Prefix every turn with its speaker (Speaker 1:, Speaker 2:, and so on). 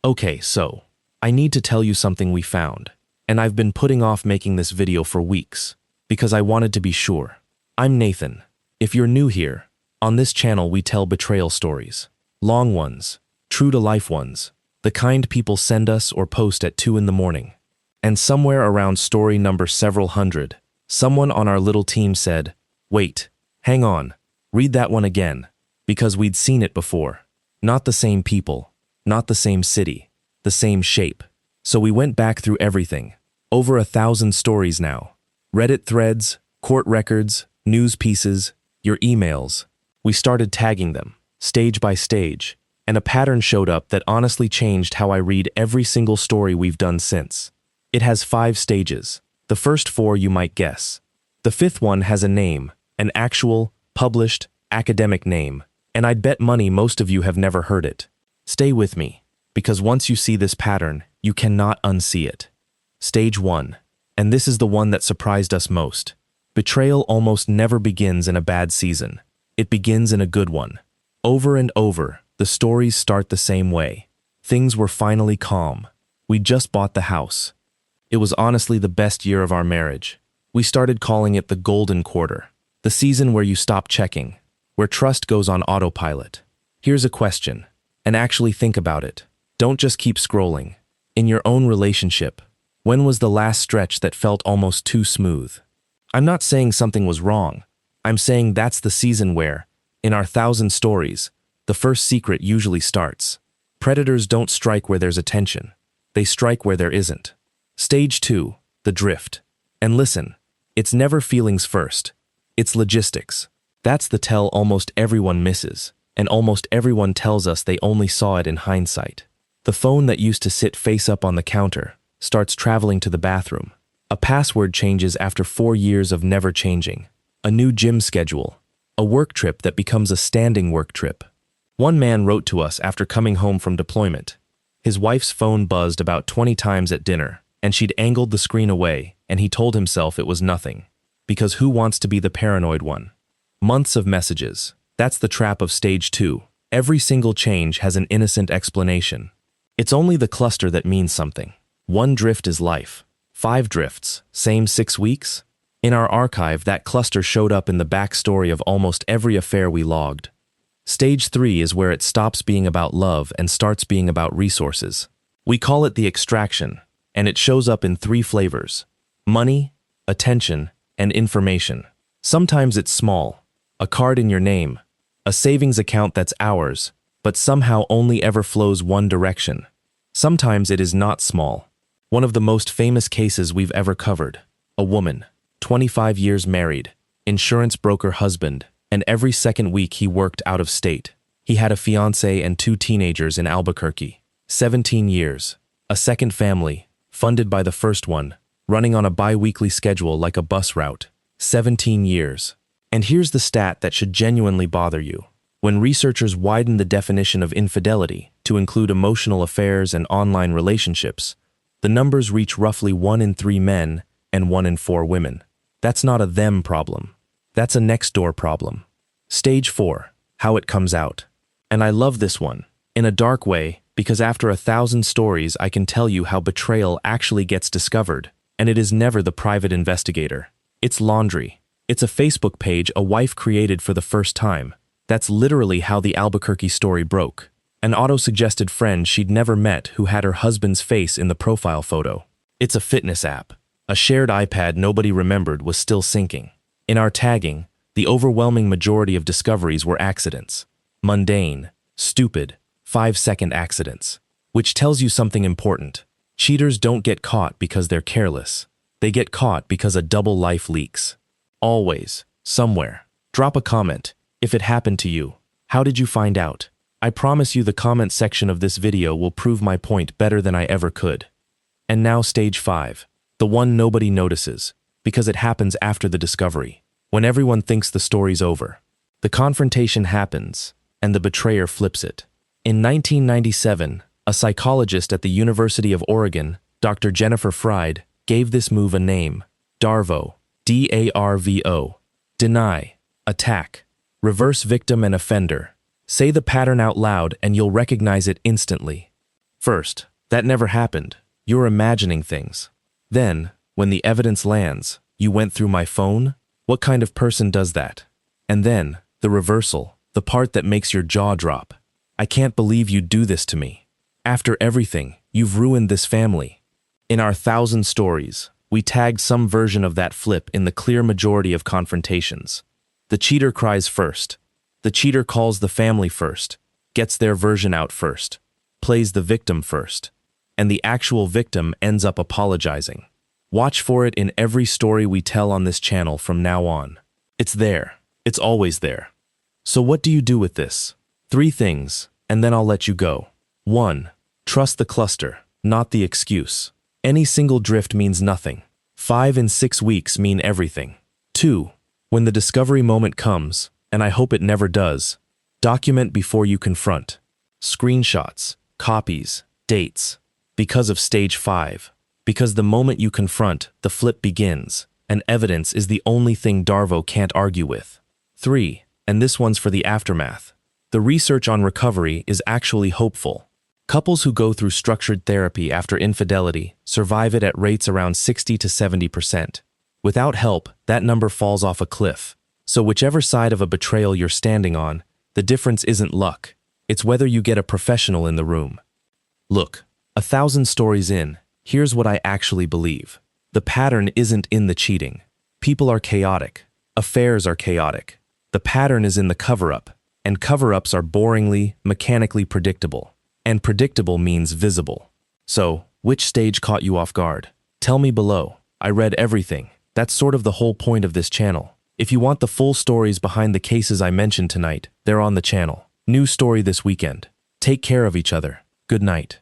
Speaker 1: Okay, so, I need to tell you something we found, and I've been putting off making this video for weeks, because I wanted to be sure. I'm Nathan. If you're new here, on this channel we tell betrayal stories. Long ones, true-to-life ones, the kind people send us or post at 2 in the morning. And somewhere around story number several hundred, someone on our little team said, "Wait, hang on, read that one again," because we'd seen it before. Not the same people, not the same city, the same shape. So we went back through everything. Over 1,000 stories now. Reddit threads, court records, news pieces, your emails. We started tagging them, stage by stage, and a pattern showed up that honestly changed how I read every single story we've done since. It has 5 stages. The first 4 you might guess. The 5th one has a name, an actual, published, academic name, and I'd bet money most of you have never heard it. Stay with me, because once you see this pattern, you cannot unsee it. Stage 1, and this is the one that surprised us most. Betrayal almost never begins in a bad season. It begins in a good one. Over and over, the stories start the same way. Things were finally calm. We just bought the house. It was honestly the best year of our marriage. We started calling it the golden quarter, the season where you stop checking, where trust goes on autopilot. Here's a question, and actually think about it. Don't just keep scrolling. In your own relationship, when was the last stretch that felt almost too smooth? I'm not saying something was wrong. I'm saying that's the season where, in our 1,000 stories, the first secret usually starts. Predators don't strike where there's attention. They strike where there isn't. Stage 2, the drift. And listen, it's never feelings first. It's logistics. That's the tell almost everyone misses, and almost everyone tells us they only saw it in hindsight. The phone that used to sit face up on the counter starts traveling to the bathroom. A password changes after 4 years of never changing. A new gym schedule. A work trip that becomes a standing work trip. One man wrote to us after coming home from deployment. His wife's phone buzzed about 20 times at dinner, and she'd angled the screen away, and he told himself it was nothing. Because who wants to be the paranoid one? Months of messages. That's the trap of stage 2. Every single change has an innocent explanation. It's only the cluster that means something. 1 drift is life. 5 drifts, same 6 weeks? In our archive, that cluster showed up in the backstory of almost every affair we logged. Stage 3 is where it stops being about love and starts being about resources. We call it the extraction, and it shows up in 3 flavors: money, attention, and information. Sometimes it's small, a card in your name, a savings account that's ours, but somehow only ever flows one direction. Sometimes it is not small. One of the most famous cases we've ever covered. A woman, 25 years married, insurance broker husband, and every second week he worked out of state. He had a fiancée and 2 teenagers in Albuquerque. 17 years. A second family, funded by the first one, running on a bi-weekly schedule like a bus route. 17 years. And here's the stat that should genuinely bother you. When researchers widen the definition of infidelity to include emotional affairs and online relationships, the numbers reach roughly 1 in 3 men and 1 in 4 women. That's not a them problem. That's a next-door problem. Stage 4, how it comes out. And I love this one, in a dark way, because after 1,000 stories I can tell you how betrayal actually gets discovered, and it is never the private investigator. It's laundry. It's a Facebook page a wife created for the first time. That's literally how the Albuquerque story broke. An auto-suggested friend she'd never met who had her husband's face in the profile photo. It's a fitness app. A shared iPad nobody remembered was still syncing. In our tagging, the overwhelming majority of discoveries were accidents. Mundane, stupid, 5-second accidents. Which tells you something important. Cheaters don't get caught because they're careless. They get caught because a double life leaks. Always, somewhere. Drop a comment. If it happened to you, how did you find out? I promise you the comment section of this video will prove my point better than I ever could. And now stage 5. The one nobody notices, because it happens after the discovery, when everyone thinks the story's over. The confrontation happens, and the betrayer flips it. In 1997, a psychologist at the University of Oregon, Dr. Jennifer Fried, gave this move a name: DARVO, D-A-R-V-O. Deny, attack, reverse victim and offender. Say the pattern out loud and you'll recognize it instantly. First, that never happened. You're imagining things. Then, when the evidence lands, you went through my phone? What kind of person does that? And then, the reversal, the part that makes your jaw drop. I can't believe you'd do this to me. After everything, you've ruined this family. In our 1,000 stories, we tagged some version of that flip in the clear majority of confrontations. The cheater cries first. The cheater calls the family first, gets their version out first, plays the victim first, and the actual victim ends up apologizing. Watch for it in every story we tell on this channel from now on. It's there. It's always there. So what do you do with this? 3 things, and then I'll let you go. 1. Trust the cluster, not the excuse. Any single drift means nothing. 5 and 6 weeks mean everything. 2. When the discovery moment comes, and I hope it never does, document before you confront. Screenshots, copies, dates. Because of stage 5. Because the moment you confront, the flip begins, and evidence is the only thing DARVO can't argue with. 3. And this one's for the aftermath. The research on recovery is actually hopeful. Couples who go through structured therapy after infidelity survive it at rates around 60 to 70%. Without help, that number falls off a cliff. So whichever side of a betrayal you're standing on, the difference isn't luck. It's whether you get a professional in the room. Look, 1,000 stories in, here's what I actually believe. The pattern isn't in the cheating. People are chaotic. Affairs are chaotic. The pattern is in the cover-up, and cover-ups are boringly, mechanically predictable. And predictable means visible. So, which stage caught you off guard? Tell me below. I read everything. That's sort of the whole point of this channel. If you want the full stories behind the cases I mentioned tonight, they're on the channel. New story this weekend. Take care of each other. Good night.